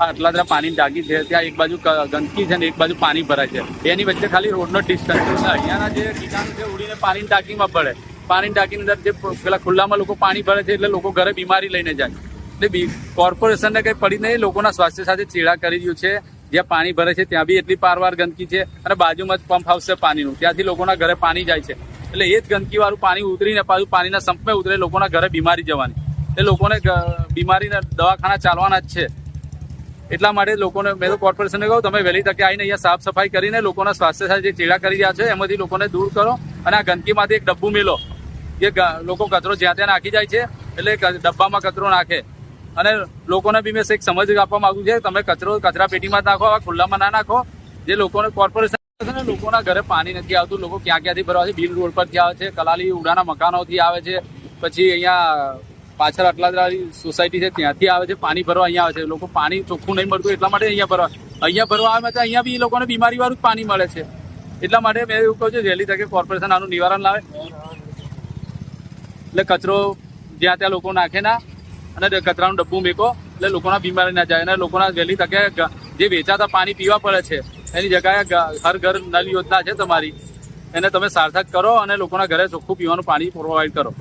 આટલા પાણીની ટાંકી છે, ત્યાં એક બાજુ ગંદકી છે ને એક બાજુ પાણી ભરાય છે. એની વચ્ચે ખાલી રોડનો ડિસ્ટન્સ છે. અહીંયાના જે કીટાણુ છે ઉડીને પાણીની ટાંકીમાં પડે. પાણીની ટાંકીની અંદર જે પેલા ખુલ્લામાં લોકો પાણી ભરે છે એટલે લોકો ઘરે બીમારી લઈને જાય. એટલે કોર્પોરેશનને કંઈ પડી નહીં, લોકોના સ્વાસ્થ્ય સાથે ચેડા કરી રહ્યું છે. જ્યાં પાણી ભરે છે ત્યાં બી એટલી પારવાર ગંદકી છે અને બાજુમાં જ પંપ હાઉસ છે પાણીનું, ત્યાંથી લોકોના ઘરે પાણી જાય છે. એટલે એ જ ગંદકીવાળું પાણી ઉતરીને પાછું પાણીના સંપમાં ઉતરે, લોકોના ઘરે બીમારી જવાની. એ લોકોને બીમારીના દવાખાના ચાલવાના જ છે. એટલા માટે લોકોને મેં તો કોર્પોરેશનને કહું, તમે વહેલી તકે આવીને અહીંયા સાફ સફાઈ કરીને લોકોના સ્વાસ્થ્ય સાથે જે ચેડા કરી રહ્યા છે એમાંથી લોકોને દૂર કરો અને આ ગંદકીમાંથી એક ડબ્બું મેલો. જે લોકો કચરો જ્યાં ત્યાં નાખી જાય છે એટલે ડબ્બામાં કચરો નાખે. અને લોકોને બી મેં એક સમજ આપવા માંગુ છે, તમે કચરો કચરા પેટીમાં જ નાખો, ખુલ્લામાં ના નાખો. જે લોકોને કોર્પોરેશન છે ને, લોકોના ઘરે પાણી નથી આવતું, લોકો ક્યાં ક્યાંથી ભરવા છે, બિલ રોડ પરથી આવે છે, કલાલી ઉડાના મકાનોથી આવે છે, પછી અહીંયા પાછળ અટલાદરા સોસાયટી છે ત્યાંથી આવે છે, પાણી ભરવા અહીંયા આવે છે. લોકો પાણી ચોખ્ખું નહીં મળતું એટલા માટે અહીંયા ભરવા આવે છે. અહીંયા બી લોકોને બીમારી વાળું જ પાણી મળે છે. એટલા માટે મેં એવું કહું છું, વહેલી તકે કોર્પોરેશન આનું નિવારણ લાવે. એટલે કચરો જ્યાં ત્યાં લોકો નાખે ના અને કચરાનું ડબ્બું મેકો, એટલે લોકોના બીમારી ના જાય. અને લોકોના વહેલી તકે જે વેચાતા પાણી પીવા પડે છે એની જગ્યાએ હર ઘર નળ યોજના છે તમારી, એને તમે સાર્થક કરો અને લોકોના ઘરે ચોખ્ખું પીવાનું પાણી પ્રોવાઈડ કરો.